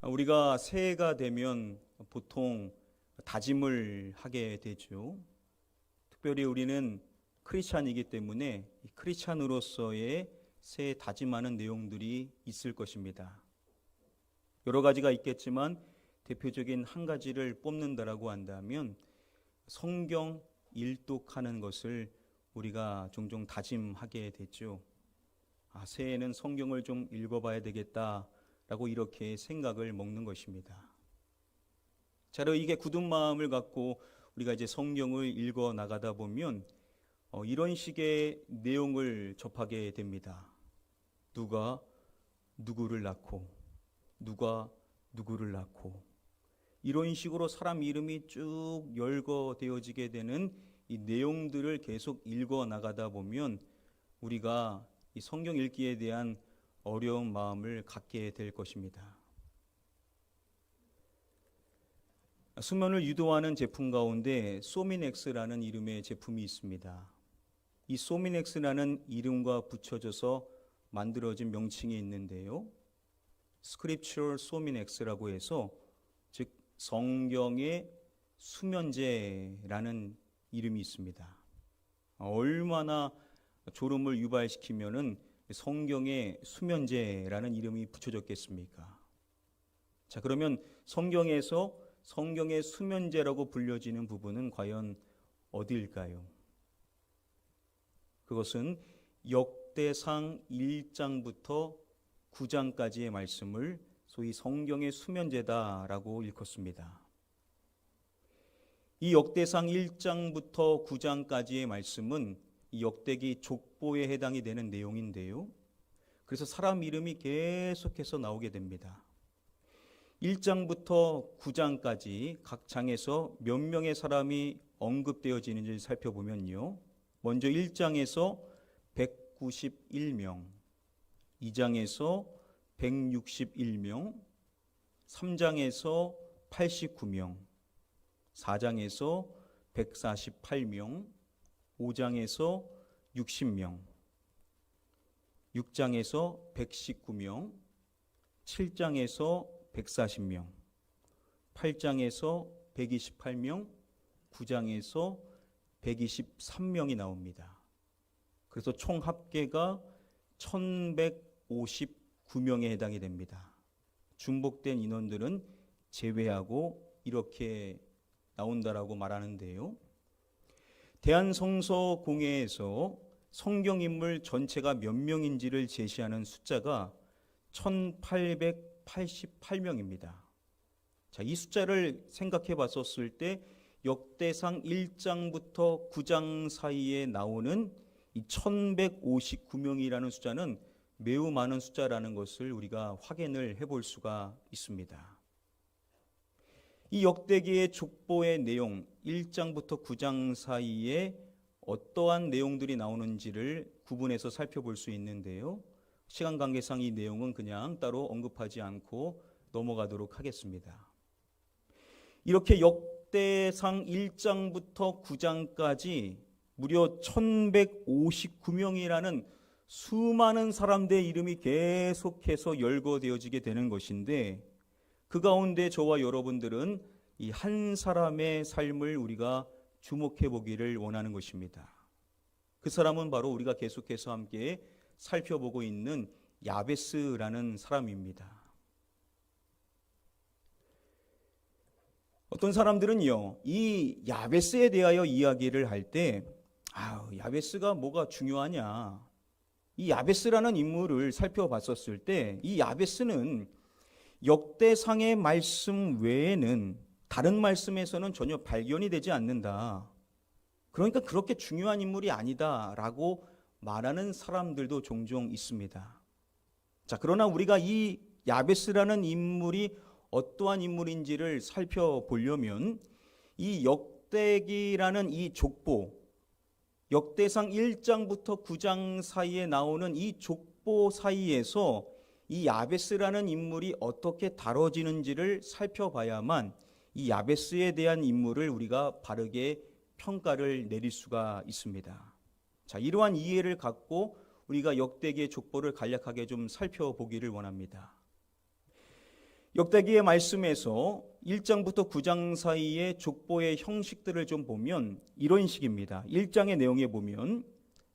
우리가 새해가 되면 보통 다짐을 하게 되죠. 특별히 우리는 크리스찬이기 때문에 크리스찬으로서의 새해 다짐하는 내용들이 있을 것입니다. 여러 가지가 있겠지만 대표적인 한 가지를 뽑는다라고 한다면 성경 일독하는 것을 우리가 종종 다짐하게 되죠. 새해에는 성경을 좀 읽어봐야 되겠다라고 이렇게 생각을 먹는 것입니다. 자, 이게 굳은 마음을 갖고 우리가 이제 성경을 읽어 나가다 보면 이런 식의 내용을 접하게 됩니다. 누가 누구를 낳고 누가 누구를 낳고 이런 식으로 사람 이름이 쭉 열거되어지게 되는 이 내용들을 계속 읽어 나가다 보면 우리가 이 성경 읽기에 대한 어려운 마음을 갖게 될 것입니다. 수면을 유도하는 제품 가운데 소미넥스라는 이름의 제품이 있습니다. 이 소미넥스라는 이름과 붙여져서 만들어진 명칭이 있는데요. 스크립처럴 소미넥스라고 해서 즉 성경의 수면제라는 이름이 있습니다. 얼마나 졸음을 유발시키면은 성경의 수면제라는 이름이 붙여졌겠습니까? 자, 그러면 성경에서 성경의 수면제라고 불려지는 부분은 과연 어디일까요? 그것은 역대상 1장부터 9장까지의 말씀을 소위 성경의 수면제다라고 일컫습니다. 이 역대상 1장부터 9장까지의 말씀은 이 역대기 족보에 해당이 되는 내용인데요. 그래서 사람 이름이 계속해서 나오게 됩니다. 1장부터 9장까지 각 장에서 몇 명의 사람이 언급되어지는지 살펴보면요. 먼저 1장에서 191명, 2장에서 161명, 3장에서 89명, 4장에서 148명, 5장에서 60명, 6장에서 119명, 7장에서 140명, 8장에서 128명, 9장에서 123명이 나옵니다. 그래서 총 합계가 1159명에 해당이 됩니다. 중복된 인원들은 제외하고 이렇게 나온다라고 말하는데요. 대한성서공회에서 성경인물 전체가 몇 명인지를 제시하는 숫자가 1888명입니다. 자, 이 숫자를 생각해 봤었을 때 역대상 1장부터 9장 사이에 나오는 이 1159명이라는 숫자는 매우 많은 숫자라는 것을 우리가 확인을 해볼 수가 있습니다. 이 역대기의 족보의 내용 1장부터 9장 사이에 어떠한 내용들이 나오는지를 구분해서 살펴볼 수 있는데요. 시간 관계상 이 내용은 그냥 따로 언급하지 않고 넘어가도록 하겠습니다. 이렇게 역대상 1장부터 9장까지 무려 1159명이라는 수많은 사람들의 이름이 계속해서 열거되어지게 되는 것인데 그 가운데 저와 여러분들은 이 한 사람의 삶을 우리가 주목해 보기를 원하는 것입니다. 그 사람은 바로 우리가 계속해서 함께 살펴보고 있는 야베스라는 사람입니다. 어떤 사람들은요, 이 야베스에 대하여 이야기를 할 때, 야베스가 뭐가 중요하냐? 이 야베스라는 인물을 살펴봤었을 때, 이 야베스는 역대상의 말씀 외에는 다른 말씀에서는 전혀 발견이 되지 않는다. 그러니까 그렇게 중요한 인물이 아니다라고 말하는 사람들도 종종 있습니다. 자, 그러나 우리가 이 야베스라는 인물이 어떠한 인물인지를 살펴보려면 이 역대기라는 이 족보, 역대상 1장부터 9장 사이에 나오는 이 족보 사이에서 이 야베스라는 인물이 어떻게 다뤄지는지를 살펴봐야만 이 야베스에 대한 인물을 우리가 바르게 평가를 내릴 수가 있습니다. 자, 이러한 이해를 갖고 우리가 역대기의 족보를 간략하게 좀 살펴보기를 원합니다. 역대기의 말씀에서 1장부터 9장 사이의 족보의 형식들을 좀 보면 이런 식입니다. 1장의 내용에 보면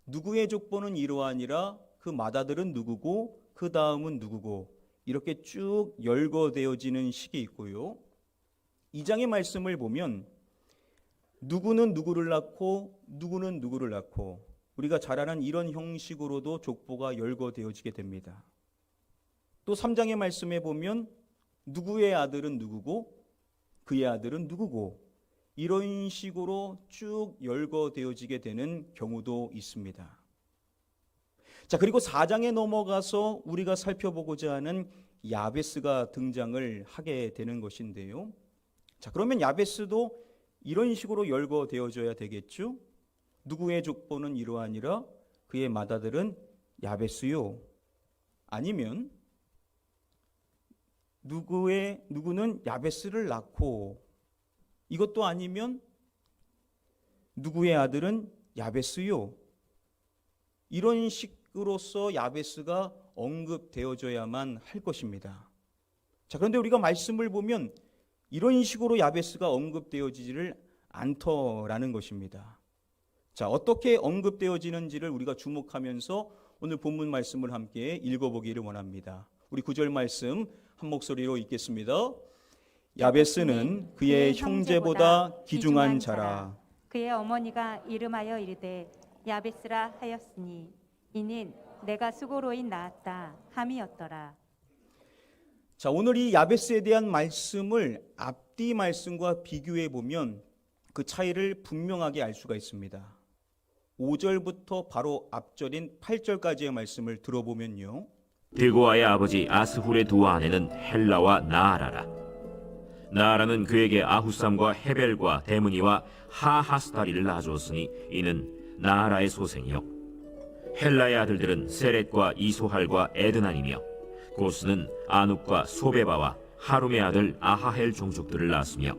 누구의 족보는 이러하니라, 그 맏아들은 누구고 그 다음은 누구고, 이렇게 쭉 열거되어지는 식이 있고요. 2장의 말씀을 보면 누구는 누구를 낳고 누구는 누구를 낳고, 우리가 잘 아는 이런 형식으로도 족보가 열거되어지게 됩니다. 또 3장의 말씀에 보면 누구의 아들은 누구고 그의 아들은 누구고, 이런 식으로 쭉 열거되어지게 되는 경우도 있습니다. 자, 그리고 4장에 넘어가서 우리가 살펴보고자 하는 야베스가 등장을 하게 되는 것인데요. 자, 그러면 야베스도 이런 식으로 열거되어져야 되겠죠. 누구의 족보는 이러하니라, 그의 맏아들은 야베스요. 아니면 누구는 야베스를 낳고, 이것도 아니면 누구의 아들은 야베스요. 이런 식으로서 야베스가 언급되어져야만 할 것입니다. 자, 그런데 우리가 말씀을 보면 이런 식으로 야베스가 언급되어지지를 않더라는 것입니다. 자, 어떻게 언급되어지는지를 우리가 주목하면서 오늘 본문 말씀을 함께 읽어보기를 원합니다. 우리 9절 말씀 한 목소리로 읽겠습니다. 야베스는 그의 형제보다 귀중한 자라. 그의 어머니가 이름하여 이르되 야베스라 하였으니 이는 내가 수고로인 낳았다 함이었더라. 자, 오늘 이 야베스에 대한 말씀을 앞뒤 말씀과 비교해 보면 그 차이를 분명하게 알 수가 있습니다. 5절부터 바로 앞절인 8절까지의 말씀을 들어보면요. 드고아의 아버지 아스훌의 두 아내는 헬라와 나아라라. 나아라는 그에게 아후삼과 헤벨과 데므니와 하하스다리를 낳아주었으니 이는 나아라의 소생이요. 헬라의 아들들은 세렛과 이소할과 에드난이며 고스는 아눕과 소베바와 하룸의 아들 아하헬 종족들을 낳았으며.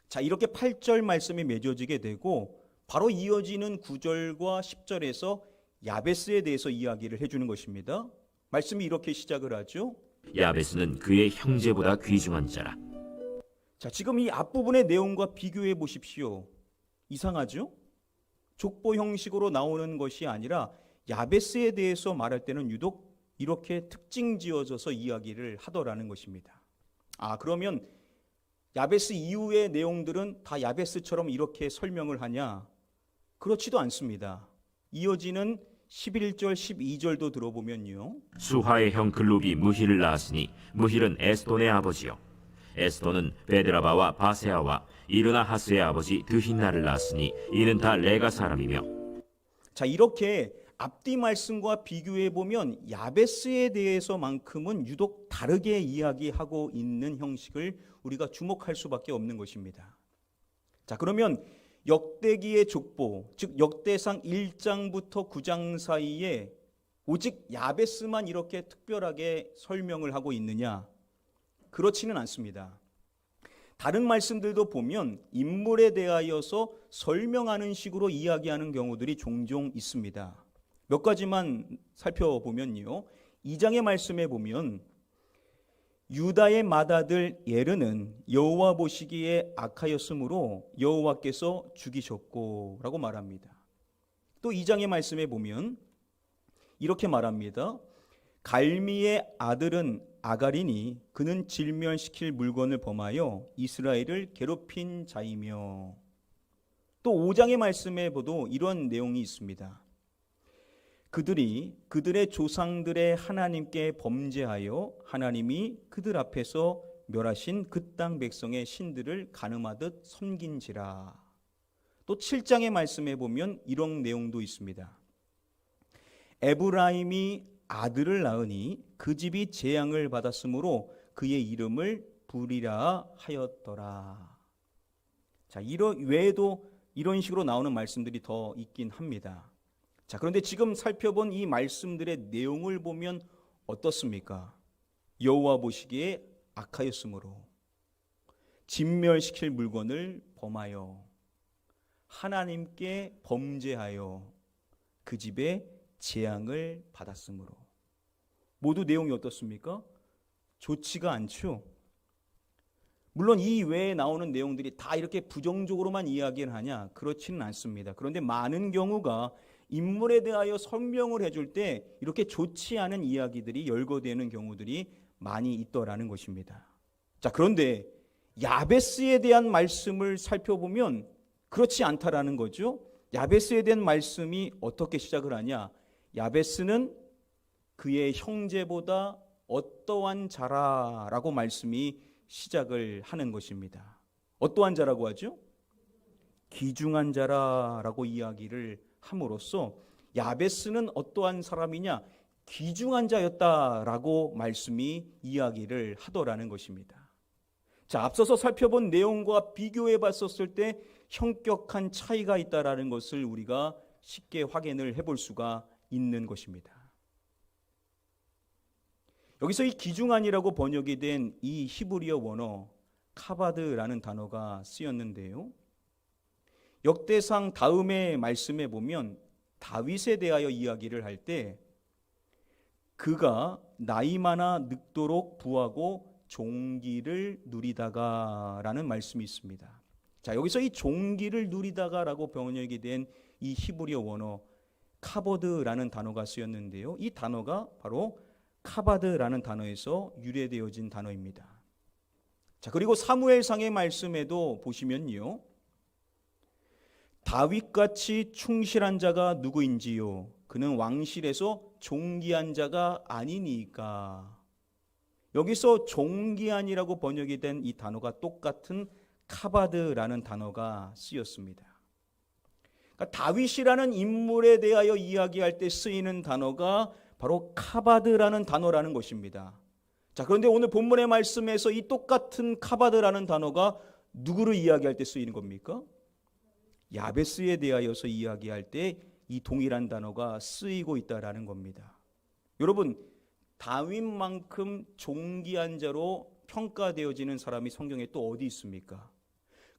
자, 이렇게 8절 말씀이 맺어지게 되고 바로 이어지는 9절과 10절에서 야베스에 대해서 이야기를 해주는 것입니다. 말씀이 이렇게 시작을 하죠. 야베스는 그의 형제보다 귀중한 자라. 자, 지금 이 앞부분의 내용과 비교해 보십시오. 이상하죠? 족보 형식으로 나오는 것이 아니라 야베스에 대해서 말할 때는 유독 이렇게 특징 지어져서 이야기를 하더라는 것입니다. 아, 그러면 야베스 이후의 내용들은 다 야베스처럼 이렇게 설명을 하냐? 그렇지도 않습니다. 이어지는 11절, 12절도 들어보면요. 수하의 형 글룹이 무힐을 낳았으니 무힐은 에스돈의 아버지요. 에스돈은 베드라바와 바세아와 이르나하스의 아버지 드힌나를 낳았으니 이는 다 레가 사람이며. 자, 이렇게 앞뒤 말씀과 비교해 보면 야베스에 대해서만큼은 유독 다르게 이야기하고 있는 형식을 우리가 주목할 수밖에 없는 것입니다. 자, 그러면 역대기의 족보, 즉 역대상 1장부터 9장 사이에 오직 야베스만 이렇게 특별하게 설명을 하고 있느냐? 그렇지는 않습니다. 다른 말씀들도 보면 인물에 대하여서 설명하는 식으로 이야기하는 경우들이 종종 있습니다. 몇 가지만 살펴보면요. 2장의 말씀에 보면 유다의 맏아들 예르는 여호와 보시기에 악하였으므로 여호와께서 죽이셨고 라고 말합니다. 또 2장의 말씀에 보면 이렇게 말합니다. 갈미의 아들은 아가리니 그는 질멸시킬 물건을 범하여 이스라엘을 괴롭힌 자이며. 또 5장의 말씀에 보도 이런 내용이 있습니다. 그들이 그들의 조상들의 하나님께 범죄하여 하나님이 그들 앞에서 멸하신 그 땅 백성의 신들을 간음하듯 섬긴지라. 또 7장의 말씀에 보면 이런 내용도 있습니다. 에브라임이 아들을 낳으니 그 집이 재앙을 받았으므로 그의 이름을 부리라 하였더라. 자, 외에도 이런 식으로 나오는 말씀들이 더 있긴 합니다. 자, 그런데 지금 살펴본 이 말씀들의 내용을 보면 어떻습니까? 여호와 보시기에 악하였으므로, 진멸시킬 물건을 범하여, 하나님께 범죄하여 그 집에 재앙을 받았으므로. 모두 내용이 어떻습니까? 좋지가 않죠. 물론 이 외에 나오는 내용들이 다 이렇게 부정적으로만 이야기를 하냐? 그렇지는 않습니다. 그런데 많은 경우가 인물에 대하여 설명을 해줄 때 이렇게 좋지 않은 이야기들이 열거되는 경우들이 많이 있더라는 것입니다. 자, 그런데 야베스에 대한 말씀을 살펴보면 그렇지 않다라는 거죠. 야베스에 대한 말씀이 어떻게 시작을 하냐? 야베스는 그의 형제보다 어떠한 자라라고 말씀이 시작을 하는 것입니다. 어떠한 자라고 하죠? 귀중한 자라라고 이야기를 함으로써 야베스는 어떠한 사람이냐? 귀중한 자였다라고 말씀이 이야기를 하더라는 것입니다. 자, 앞서서 살펴본 내용과 비교해 봤었을 때 형격한 차이가 있다라는 것을 우리가 쉽게 확인을 해볼 수가 있는 것입니다. 여기서 이 귀중한이라고 번역이 된 이 히브리어 원어 카바드라는 단어가 쓰였는데요. 역대상 다음의 말씀에 보면 다윗에 대하여 이야기를 할 때 그가 나이 많아 늙도록 부하고 종기를 누리다가라는 말씀이 있습니다. 자, 여기서 이 종기를 누리다가라고 번역이 된 이 히브리어 원어 카보드라는 단어가 쓰였는데요. 이 단어가 바로 카바드라는 단어에서 유래되어진 단어입니다. 자, 그리고 사무엘상의 말씀에도 보시면요. 다윗같이 충실한 자가 누구인지요? 그는 왕실에서 존귀한 자가 아니니까. 여기서 존귀한이라고 번역이 된 이 단어가 똑같은 카바드라는 단어가 쓰였습니다. 그러니까 다윗이라는 인물에 대하여 이야기할 때 쓰이는 단어가 바로 카바드라는 단어라는 것입니다. 자, 그런데 오늘 본문의 말씀에서 이 똑같은 카바드라는 단어가 누구를 이야기할 때 쓰이는 겁니까? 야베스에 대하여서 이야기할 때 이 동일한 단어가 쓰이고 있다라는 겁니다. 여러분, 다윗만큼 존귀한 자로 평가되어지는 사람이 성경에 또 어디 있습니까?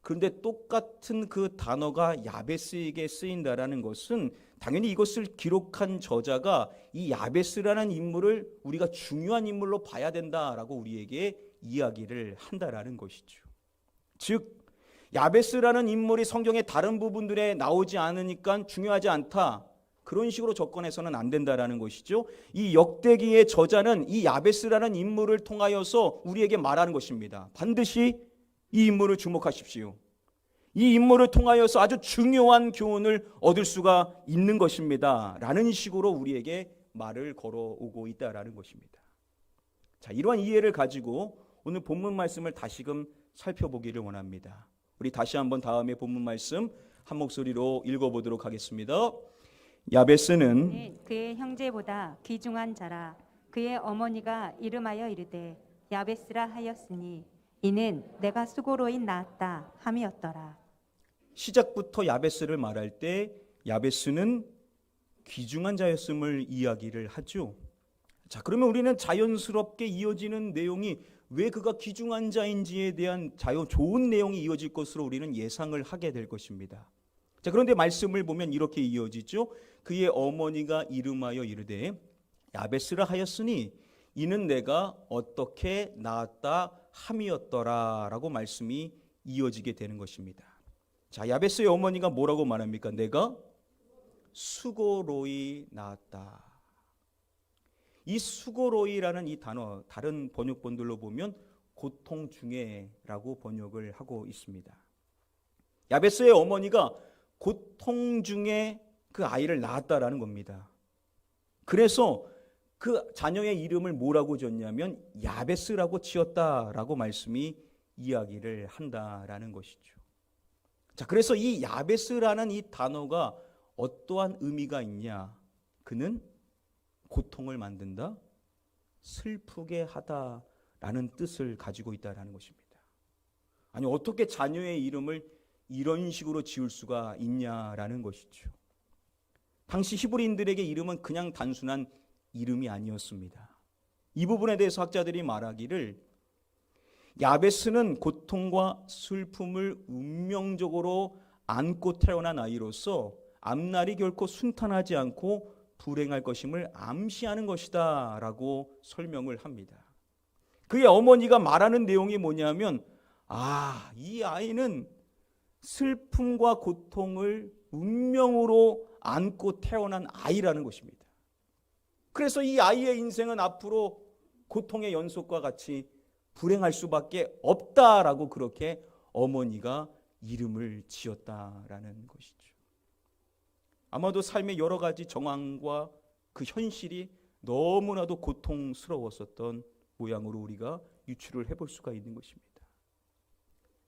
그런데 똑같은 그 단어가 야베스에게 쓰인다라는 것은 당연히 이것을 기록한 저자가 이 야베스라는 인물을 우리가 중요한 인물로 봐야 된다라고 우리에게 이야기를 한다라는 것이죠. 즉 야베스라는 인물이 성경의 다른 부분들에 나오지 않으니까 중요하지 않다. 그런 식으로 접근해서는 안 된다라는 것이죠. 이 역대기의 저자는 이 야베스라는 인물을 통하여서 우리에게 말하는 것입니다. 반드시 이 인물을 주목하십시오. 이 인물을 통하여서 아주 중요한 교훈을 얻을 수가 있는 것입니다. 라는 식으로 우리에게 말을 걸어오고 있다라는 것입니다. 자, 이러한 이해를 가지고 오늘 본문 말씀을 다시금 살펴보기를 원합니다. 우리 다시 한번 다음에 본문 말씀 한 목소리로 읽어보도록 하겠습니다. 야베스는 그의 형제보다 귀중한 자라. 그의 어머니가 이름하여 이르되 야베스라 하였으니 이는 내가 수고로인 낳았다 함이었더라. 시작부터 야베스를 말할 때 야베스는 귀중한 자였음을 이야기를 하죠. 자, 그러면 우리는 자연스럽게 이어지는 내용이 왜 그가 귀중한 자인지에 대한 좋은 내용이 이어질 것으로 우리는 예상을 하게 될 것입니다. 자, 그런데 말씀을 보면 이렇게 이어지죠. 그의 어머니가 이름하여 이르되 야베스라 하였으니 이는 내가 어떻게 낳았다 함이었더라라고 말씀이 이어지게 되는 것입니다. 자, 야베스의 어머니가 뭐라고 말합니까? 내가 수고로이 낳았다. 이 수고로이라는 이 단어 다른 번역본들로 보면 고통 중에라고 번역을 하고 있습니다. 야베스의 어머니가 고통 중에 그 아이를 낳았다라는 겁니다. 그래서 그 자녀의 이름을 뭐라고 지었냐면 야베스라고 지었다라고 말씀이 이야기를 한다라는 것이죠. 자, 그래서 이 야베스라는 이 단어가 어떠한 의미가 있냐? 그는 고통을 만든다, 슬프게 하다라는 뜻을 가지고 있다라는 것입니다. 아니, 어떻게 자녀의 이름을 이런 식으로 지을 수가 있냐라는 것이죠. 당시 히브리인들에게 이름은 그냥 단순한 이름이 아니었습니다. 이 부분에 대해서 학자들이 말하기를 야베스는 고통과 슬픔을 운명적으로 안고 태어난 아이로서 앞날이 결코 순탄하지 않고 불행할 것임을 암시하는 것이다 라고 설명을 합니다. 그의 어머니가 말하는 내용이 뭐냐면 이 아이는 슬픔과 고통을 운명으로 안고 태어난 아이라는 것입니다. 그래서 이 아이의 인생은 앞으로 고통의 연속과 같이 불행할 수밖에 없다라고 그렇게 어머니가 이름을 지었다라는 것이죠. 아마도 삶의 여러 가지 정황과 그 현실이 너무나도 고통스러웠었던 모양으로 우리가 유추를 해볼 수가 있는 것입니다.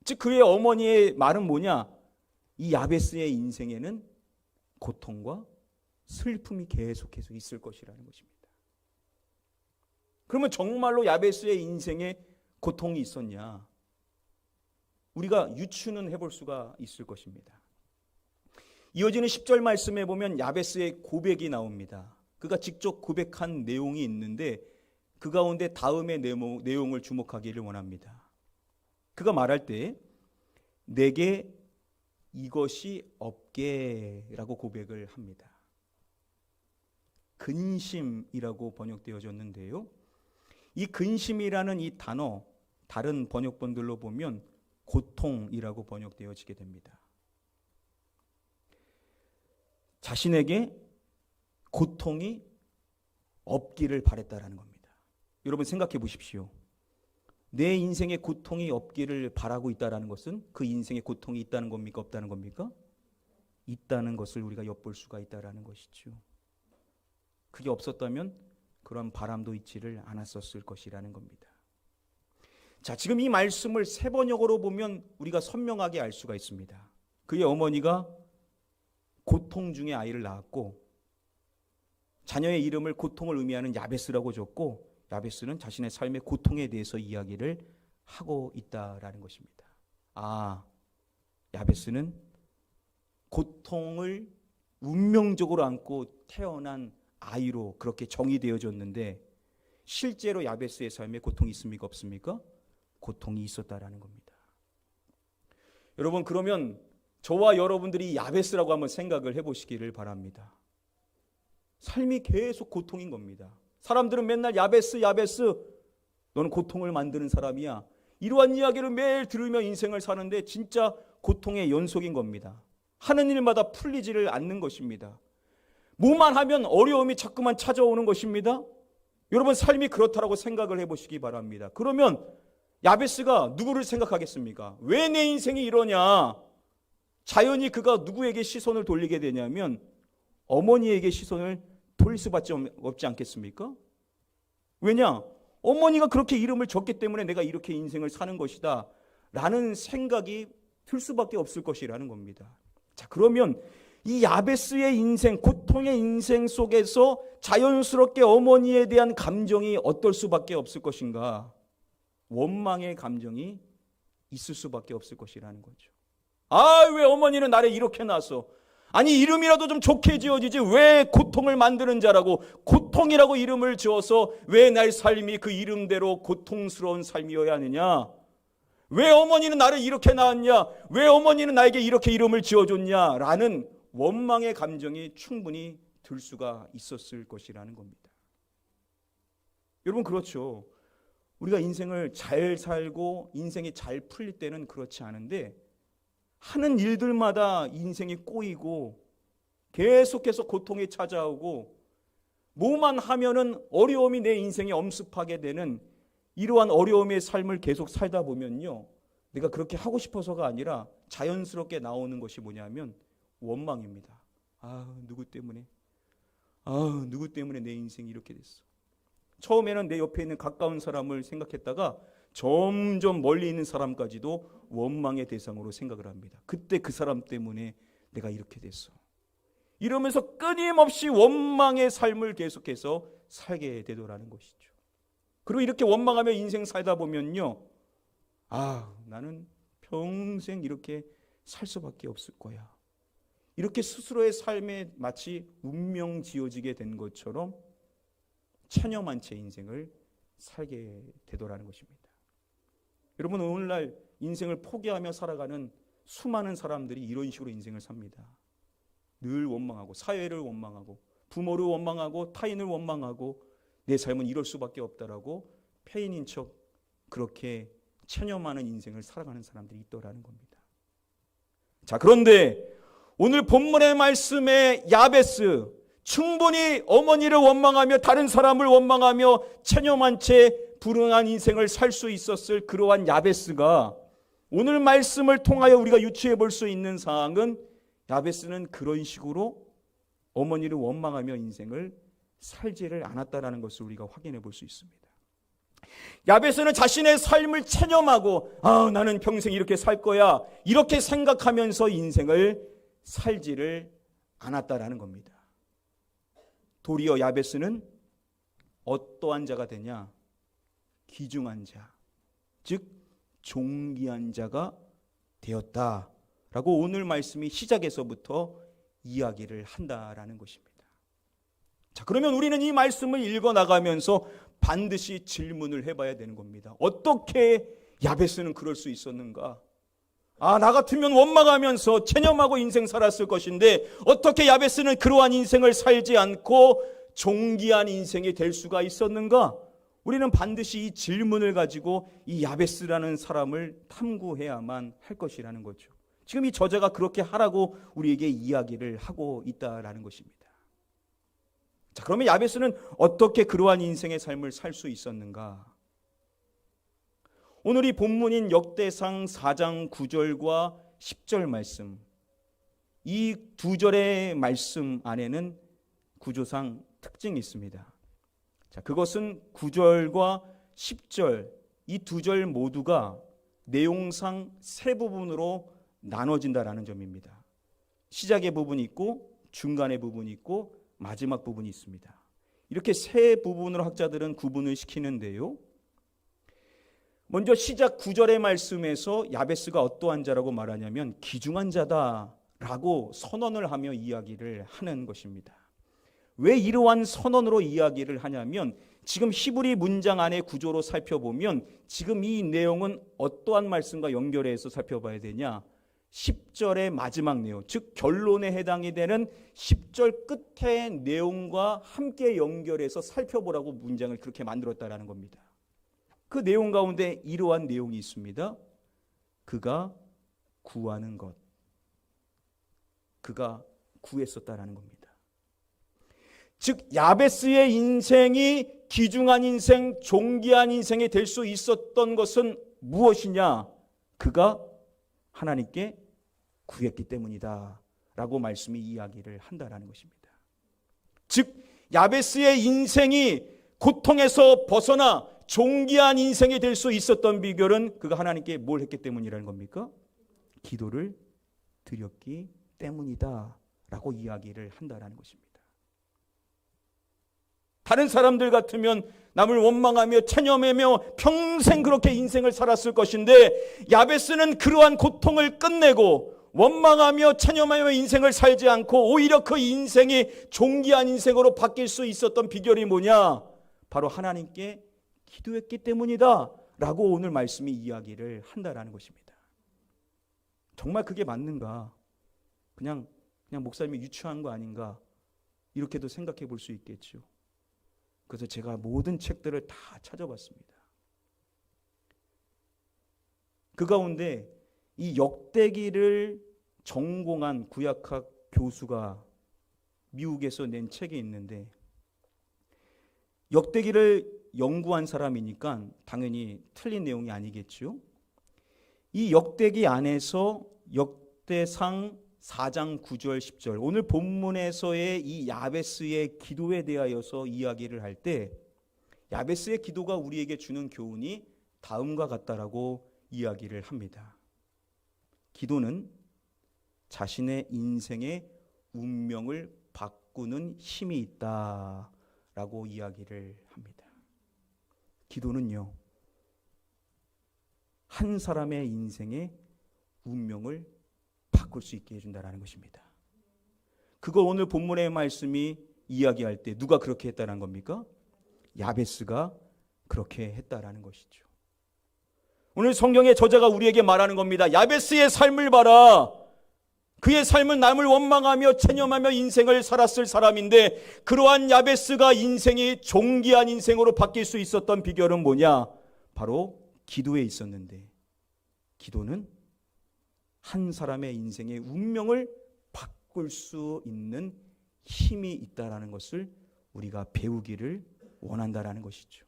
즉 그의 어머니의 말은 뭐냐? 이 야베스의 인생에는 고통과 슬픔이 계속해서 있을 것이라는 것입니다. 그러면 정말로 야베스의 인생에 고통이 있었냐? 우리가 유추는 해볼 수가 있을 것입니다. 이어지는 10절 말씀에 보면 야베스의 고백이 나옵니다. 그가 직접 고백한 내용이 있는데 그 가운데 다음의 내용을 주목하기를 원합니다. 그가 말할 때 내게 이것이 없게라고 고백을 합니다. 근심이라고 번역되어졌는데요. 이 근심이라는 이 단어 다른 번역본들로 보면 고통이라고 번역되어지게 됩니다. 자신에게 고통이 없기를 바랬다라는 겁니다. 여러분 생각해 보십시오. 내 인생에 고통이 없기를 바라고 있다는 것은 그 인생에 고통이 있다는 겁니까? 없다는 겁니까? 있다는 것을 우리가 엿볼 수가 있다는 것이죠. 그게 없었다면 그런 바람도 있지를 않았었을 것이라는 겁니다. 자, 지금 이 말씀을 세 번역으로 보면 우리가 선명하게 알 수가 있습니다. 그의 어머니가 고통 중에 아이를 낳았고 자녀의 이름을 고통을 의미하는 야베스라고 줬고 야베스는 자신의 삶의 고통에 대해서 이야기를 하고 있다라는 것입니다. 야베스는 고통을 운명적으로 안고 태어난 아이로 그렇게 정의되어졌는데 실제로 야베스의 삶에 고통이 있습니까? 없습니까? 고통이 있었다라는 겁니다. 여러분 그러면 저와 여러분들이 야베스라고 한번 생각을 해보시기를 바랍니다. 삶이 계속 고통인 겁니다. 사람들은 맨날 야베스 야베스 너는 고통을 만드는 사람이야. 이러한 이야기를 매일 들으며 인생을 사는데 진짜 고통의 연속인 겁니다. 하는 일마다 풀리지를 않는 것입니다. 뭐만 하면 어려움이 자꾸만 찾아오는 것입니다. 여러분 삶이 그렇다라고 생각을 해보시기 바랍니다. 그러면 야베스가 누구를 생각하겠습니까? 왜 내 인생이 이러냐? 자연히 그가 누구에게 시선을 돌리게 되냐면 어머니에게 시선을 돌릴 수밖에 없지 않겠습니까? 왜냐? 어머니가 그렇게 이름을 줬기 때문에 내가 이렇게 인생을 사는 것이다 라는 생각이 들 수밖에 없을 것이라는 겁니다. 자, 그러면 이 야베스의 인생, 고통의 인생 속에서 자연스럽게 어머니에 대한 감정이 어떨 수밖에 없을 것인가? 원망의 감정이 있을 수밖에 없을 것이라는 거죠. 왜 어머니는 나를 이렇게 낳았어? 아니 이름이라도 좀 좋게 지어지지 왜 고통을 만드는 자라고 고통이라고 이름을 지어서 왜 날 삶이 그 이름대로 고통스러운 삶이어야 하느냐? 왜 어머니는 나를 이렇게 낳았냐? 왜 어머니는 나에게 이렇게 이름을 지어줬냐? 라는 원망의 감정이 충분히 들 수가 있었을 것이라는 겁니다. 여러분 그렇죠. 우리가 인생을 잘 살고 인생이 잘 풀릴 때는 그렇지 않은데 하는 일들마다 인생이 꼬이고 계속해서 고통이 찾아오고 뭐만 하면은 어려움이 내 인생에 엄습하게 되는 이러한 어려움의 삶을 계속 살다 보면요. 내가 그렇게 하고 싶어서가 아니라 자연스럽게 나오는 것이 뭐냐면 원망입니다. 누구 때문에 내 인생이 이렇게 됐어. 처음에는 내 옆에 있는 가까운 사람을 생각했다가 점점 멀리 있는 사람까지도 원망의 대상으로 생각을 합니다. 그때 그 사람 때문에 내가 이렇게 됐어. 이러면서 끊임없이 원망의 삶을 계속해서 살게 되더라는 것이죠. 그리고 이렇게 원망하며 인생 살다 보면요. 나는 평생 이렇게 살 수밖에 없을 거야. 이렇게 스스로의 삶에 마치 운명 지어지게 된 것처럼 체념한 채 인생을 살게 되더라는 것입니다. 여러분 오늘날 인생을 포기하며 살아가는 수많은 사람들이 이런 식으로 인생을 삽니다. 늘 원망하고 사회를 원망하고 부모를 원망하고 타인을 원망하고 내 삶은 이럴 수밖에 없다라고 폐인인 척 그렇게 체념하는 인생을 살아가는 사람들이 있더라는 겁니다. 자, 그런데 오늘 본문의 말씀에 야베스, 충분히 어머니를 원망하며 다른 사람을 원망하며 체념한 채 불행한 인생을 살 수 있었을 그러한 야베스가 오늘 말씀을 통하여 우리가 유추해 볼 수 있는 사항은 야베스는 그런 식으로 어머니를 원망하며 인생을 살지를 않았다라는 것을 우리가 확인해 볼 수 있습니다. 야베스는 자신의 삶을 체념하고 나는 평생 이렇게 살 거야 이렇게 생각하면서 인생을 살지를 않았다라는 겁니다. 도리어 야베스는 어떠한 자가 되냐? 귀중한 자, 즉 존귀한 자가 되었다라고 오늘 말씀이 시작에서부터 이야기를 한다라는 것입니다. 자, 그러면 우리는 이 말씀을 읽어 나가면서 반드시 질문을 해봐야 되는 겁니다. 어떻게 야베스는 그럴 수 있었는가? 나 같으면 원망하면서 체념하고 인생 살았을 것인데 어떻게 야베스는 그러한 인생을 살지 않고 존귀한 인생이 될 수가 있었는가? 우리는 반드시 이 질문을 가지고 이 야베스라는 사람을 탐구해야만 할 것이라는 거죠. 지금 이 저자가 그렇게 하라고 우리에게 이야기를 하고 있다라는 것입니다. 자, 그러면 야베스는 어떻게 그러한 인생의 삶을 살 수 있었는가? 오늘 이 본문인 역대상 4장 9절과 10절 말씀, 이 두 절의 말씀 안에는 구조상 특징이 있습니다. 자, 그것은 9절과 10절 이 두 절 모두가 내용상 세 부분으로 나눠진다라는 점입니다. 시작의 부분이 있고 중간의 부분이 있고 마지막 부분이 있습니다. 이렇게 세 부분으로 학자들은 구분을 시키는데요. 먼저 시작 9절의 말씀에서 야베스가 어떠한 자라고 말하냐면 귀중한 자다라고 선언을 하며 이야기를 하는 것입니다. 왜 이러한 선언으로 이야기를 하냐면 지금 히브리 문장 안의 구조로 살펴보면 지금 이 내용은 어떠한 말씀과 연결해서 살펴봐야 되냐? 10절의 마지막 내용, 즉 결론에 해당이 되는 10절 끝의 내용과 함께 연결해서 살펴보라고 문장을 그렇게 만들었다라는 겁니다. 그 내용 가운데 이러한 내용이 있습니다. 그가 구하는 것, 그가 구했었다라는 겁니다. 즉 야베스의 인생이 귀중한 인생, 존귀한 인생이 될 수 있었던 것은 무엇이냐? 그가 하나님께 구했기 때문이다 라고 말씀이 이야기를 한다라는 것입니다. 즉 야베스의 인생이 고통에서 벗어나 존귀한 인생이 될 수 있었던 비결은 그가 하나님께 뭘 했기 때문이라는 겁니까? 기도를 드렸기 때문이다 라고 이야기를 한다라는 것입니다. 다른 사람들 같으면 남을 원망하며 체념하며 평생 그렇게 인생을 살았을 것인데 야베스는 그러한 고통을 끝내고 원망하며 체념하며 인생을 살지 않고 오히려 그 인생이 존귀한 인생으로 바뀔 수 있었던 비결이 뭐냐? 바로 하나님께 기도했기 때문이다 라고 오늘 말씀이 이야기를 한다라는 것입니다. 정말 그게 맞는가? 그냥 목사님이 유추한 거 아닌가? 이렇게도 생각해 볼 수 있겠죠. 그래서 제가 모든 책들을 다 찾아봤습니다. 그 가운데 이 역대기를 전공한 구약학 교수가 미국에서 낸 책이 있는데 역대기를 연구한 사람이니까 당연히 틀린 내용이 아니겠죠. 이 역대기 안에서 역대상 4장 9절 10절 오늘 본문에서의 이 야베스의 기도에 대하여서 이야기를 할 때 야베스의 기도가 우리에게 주는 교훈이 다음과 같다라고 이야기를 합니다. 기도는 자신의 인생의 운명을 바꾸는 힘이 있다라고 이야기를 합니다. 기도는요, 한 사람의 인생의 운명을 바꿀 수 있게 해준다는 것입니다. 그걸 오늘 본문의 말씀이 이야기할 때 누가 그렇게 했다는 겁니까? 야베스가 그렇게 했다라는 것이죠. 오늘 성경의 저자가 우리에게 말하는 겁니다. 야베스의 삶을 봐라. 그의 삶은 남을 원망하며 체념하며 인생을 살았을 사람인데 그러한 야베스가 인생이 존귀한 인생으로 바뀔 수 있었던 비결은 뭐냐? 바로 기도에 있었는데 기도는 한 사람의 인생의 운명을 바꿀 수 있는 힘이 있다라는 것을 우리가 배우기를 원한다라는 것이죠.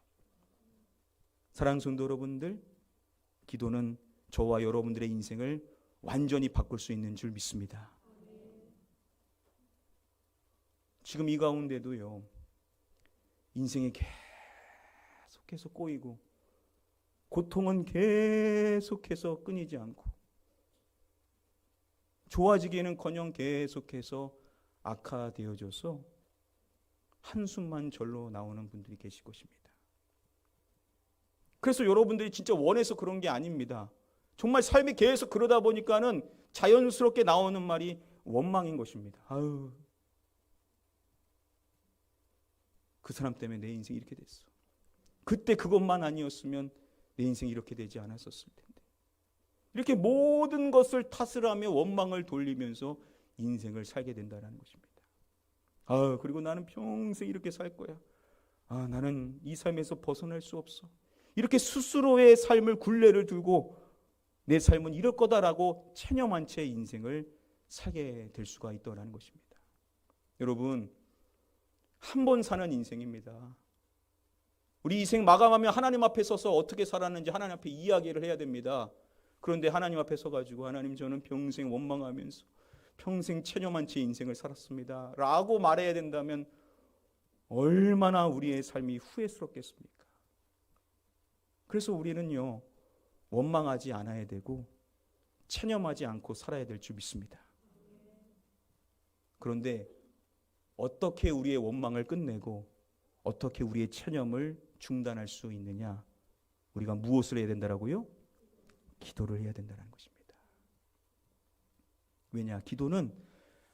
사랑하는 성도 여러분들, 기도는 저와 여러분들의 인생을 완전히 바꿀 수 있는 줄 믿습니다. 지금 이 가운데도요, 인생이 계속해서 꼬이고 고통은 계속해서 끊이지 않고 좋아지기에는커녕 계속해서 악화되어져서 한숨만 절로 나오는 분들이 계실 것입니다. 그래서 여러분들이 진짜 원해서 그런 게 아닙니다. 정말 삶이 계속 그러다 보니까는 자연스럽게 나오는 말이 원망인 것입니다. 아유, 그 사람 때문에 내 인생이 이렇게 됐어. 그때 그것만 아니었으면 내 인생이 이렇게 되지 않았었을 텐데. 이렇게 모든 것을 탓을 하며 원망을 돌리면서 인생을 살게 된다는 것입니다. 아, 그리고 나는 평생 이렇게 살 거야. 아, 나는 이 삶에서 벗어날 수 없어. 이렇게 스스로의 삶을 굴레를 두고 내 삶은 이럴 거다라고 체념한 채 인생을 살게 될 수가 있다는 것입니다. 여러분, 한 번 사는 인생입니다. 우리 인생 마감하면 하나님 앞에 서서 어떻게 살았는지 하나님 앞에 이야기를 해야 됩니다. 그런데 하나님 앞에 서가지고 하나님, 저는 평생 원망하면서 평생 체념한 채 인생을 살았습니다 라고 말해야 된다면 얼마나 우리의 삶이 후회스럽겠습니까? 그래서 우리는요, 원망하지 않아야 되고 체념하지 않고 살아야 될 줄 믿습니다. 그런데 어떻게 우리의 원망을 끝내고 어떻게 우리의 체념을 중단할 수 있느냐? 우리가 무엇을 해야 된다라고요? 기도를 해야 된다는 것입니다. 왜냐? 기도는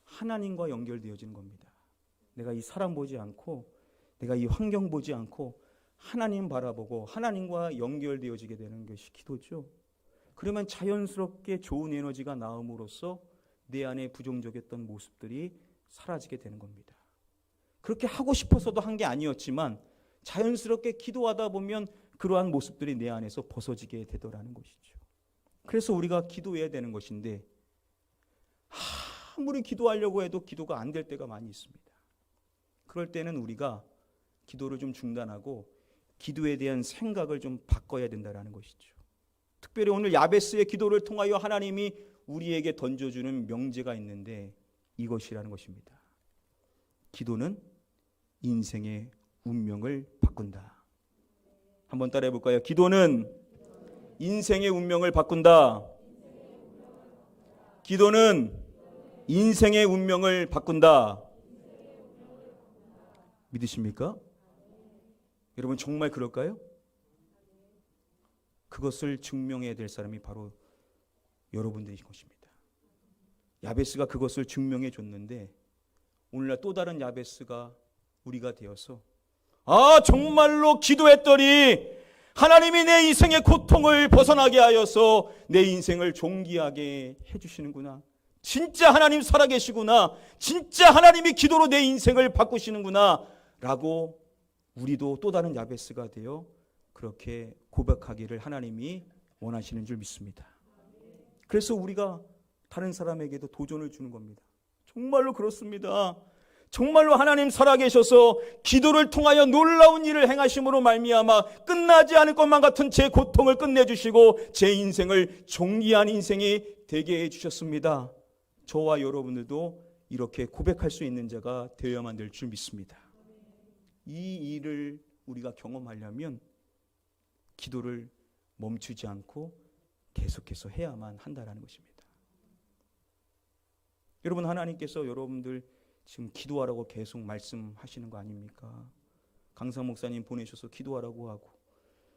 하나님과 연결되어지는 겁니다. 내가 이 사람 보지 않고 내가 이 환경 보지 않고 하나님 바라보고 하나님과 연결되어지게 되는 것이 기도죠. 그러면 자연스럽게 좋은 에너지가 나옴으로써 내 안에 부정적이었던 모습들이 사라지게 되는 겁니다. 그렇게 하고 싶어서도 한 게 아니었지만 자연스럽게 기도하다 보면 그러한 모습들이 내 안에서 벗어지게 되더라는 것이죠. 그래서 우리가 기도해야 되는 것인데 아무리 기도하려고 해도 기도가 안 될 때가 많이 있습니다. 그럴 때는 우리가 기도를 좀 중단하고 기도에 대한 생각을 좀 바꿔야 된다는 것이죠. 특별히 오늘 야베스의 기도를 통하여 하나님이 우리에게 던져주는 명제가 있는데 이것이라는 것입니다. 기도는 인생의 운명을 바꾼다. 한번 따라해 볼까요? 기도는 인생의 운명을 바꾼다. 기도는 인생의 운명을 바꾼다. 믿으십니까? 여러분, 정말 그럴까요? 그것을 증명해야 될 사람이 바로 여러분들이신 것입니다. 야베스가 그것을 증명해 줬는데 오늘날 또 다른 야베스가 우리가 되어서 정말로 기도했더니 하나님이 내 인생의 고통을 벗어나게 하여서 내 인생을 존귀하게 해주시는구나. 진짜 하나님 살아계시구나. 진짜 하나님이 기도로 내 인생을 바꾸시는구나 라고 우리도 또 다른 야베스가 되어 그렇게 고백하기를 하나님이 원하시는 줄 믿습니다. 그래서 우리가 다른 사람에게도 도전을 주는 겁니다. 정말로 그렇습니다. 정말로 하나님 살아계셔서 기도를 통하여 놀라운 일을 행하심으로 말미암아 끝나지 않을 것만 같은 제 고통을 끝내주시고 제 인생을 존귀한 인생이 되게 해주셨습니다. 저와 여러분들도 이렇게 고백할 수 있는 자가 되어야만 될 줄 믿습니다. 이 일을 우리가 경험하려면 기도를 멈추지 않고 계속해서 해야만 한다는 것입니다. 여러분, 하나님께서 여러분들 지금 기도하라고 계속 말씀하시는 거 아닙니까? 강상 목사님 보내셔서 기도하라고 하고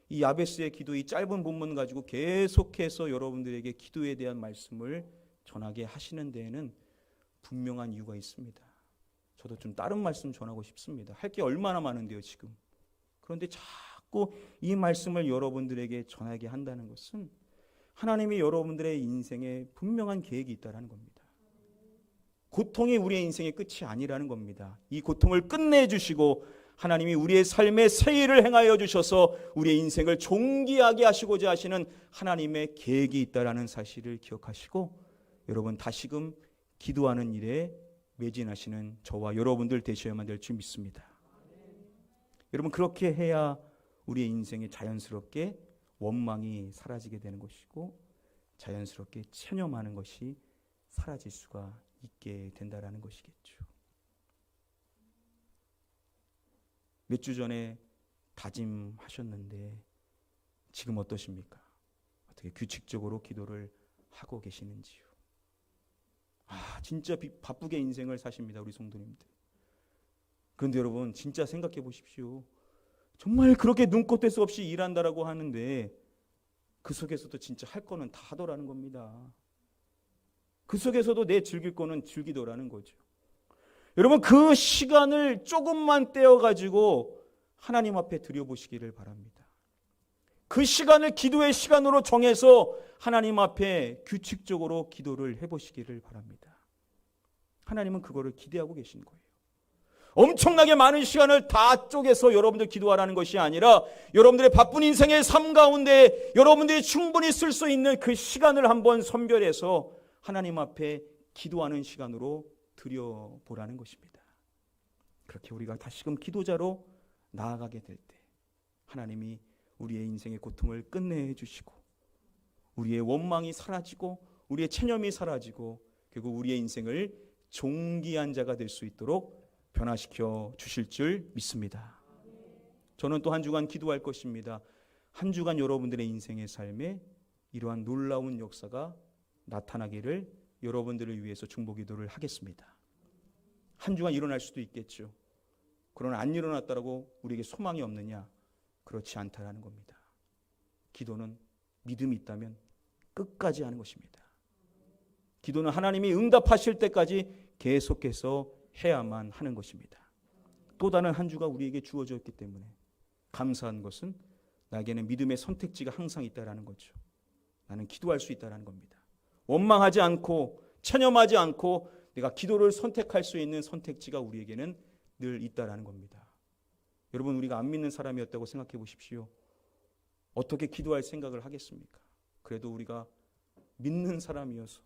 이 야베스의 기도, 이 짧은 본문 가지고 계속해서 여러분들에게 기도에 대한 말씀을 전하게 하시는 데에는 분명한 이유가 있습니다. 저도 좀 다른 말씀 전하고 싶습니다. 할 게 얼마나 많은데요 지금. 그런데 자꾸 이 말씀을 여러분들에게 전하게 한다는 것은 하나님이 여러분들의 인생에 분명한 계획이 있다는 겁니다. 고통이 우리의 인생의 끝이 아니라는 겁니다. 이 고통을 끝내주시고 하나님이 우리의 삶에 새 일을 행하여 주셔서 우리의 인생을 존귀하게 하시고자 하시는 하나님의 계획이 있다라는 사실을 기억하시고 여러분 다시금 기도하는 일에 매진하시는 저와 여러분들 되셔야만 될 줄 믿습니다. 여러분 그렇게 해야 우리의 인생에 자연스럽게 원망이 사라지게 되는 것이고 자연스럽게 체념하는 것이 사라질 수가 있게 된다라는 것이겠죠. 몇 주 전에 다짐하셨는데 지금 어떠십니까? 어떻게 규칙적으로 기도를 하고 계시는지요? 진짜 바쁘게 인생을 사십니다, 우리 성도님들. 그런데 여러분 진짜 생각해 보십시오. 정말 그렇게 눈코 뗄 수 없이 일한다라고 하는데 그 속에서도 진짜 할 거는 다 하더라는 겁니다. 그 속에서도 내 즐길 거는 즐기더라는 거죠. 여러분 그 시간을 조금만 떼어가지고 하나님 앞에 드려보시기를 바랍니다. 그 시간을 기도의 시간으로 정해서 하나님 앞에 규칙적으로 기도를 해보시기를 바랍니다. 하나님은 그거를 기대하고 계신 거예요. 엄청나게 많은 시간을 다 쪼개서 여러분들 기도하라는 것이 아니라 여러분들의 바쁜 인생의 삶 가운데 여러분들이 충분히 쓸 수 있는 그 시간을 한번 선별해서 하나님 앞에 기도하는 시간으로 드려보라는 것입니다. 그렇게 우리가 다시금 기도자로 나아가게 될 때 하나님이 우리의 인생의 고통을 끝내 주시고 우리의 원망이 사라지고 우리의 체념이 사라지고 결국 우리의 인생을 존귀한 자가 될 수 있도록 변화시켜 주실 줄 믿습니다. 저는 또 한 주간 기도할 것입니다. 한 주간 여러분들의 인생의 삶에 이러한 놀라운 역사가 나타나기를 여러분들을 위해서 중보기도를 하겠습니다. 한 주간 일어날 수도 있겠죠. 그러나 안 일어났다라고 우리에게 소망이 없느냐? 그렇지 않다라는 겁니다. 기도는 믿음이 있다면 끝까지 하는 것입니다. 기도는 하나님이 응답하실 때까지 계속해서 해야만 하는 것입니다. 또 다른 한 주가 우리에게 주어졌기 때문에 감사한 것은 나에게는 믿음의 선택지가 항상 있다라는 거죠. 나는 기도할 수 있다라는 겁니다. 원망하지 않고 체념하지 않고 내가 기도를 선택할 수 있는 선택지가 우리에게는 늘 있다라는 겁니다. 여러분 우리가 안 믿는 사람이었다고 생각해 보십시오. 어떻게 기도할 생각을 하겠습니까? 그래도 우리가 믿는 사람이어서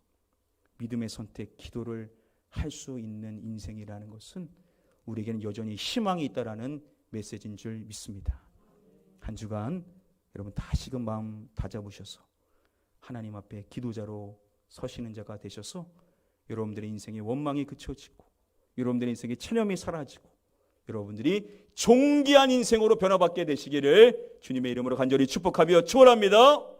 믿음의 선택, 기도를 할 수 있는 인생이라는 것은 우리에게는 여전히 희망이 있다라는 메시지인 줄 믿습니다. 한 주간 여러분 다시금 마음 다잡으셔서 하나님 앞에 기도자로 서시는 자가 되셔서 여러분들의 인생의 원망이 그쳐지고 여러분들의 인생의 체념이 사라지고 여러분들이 존귀한 인생으로 변화받게 되시기를 주님의 이름으로 간절히 축복하며 축원합니다.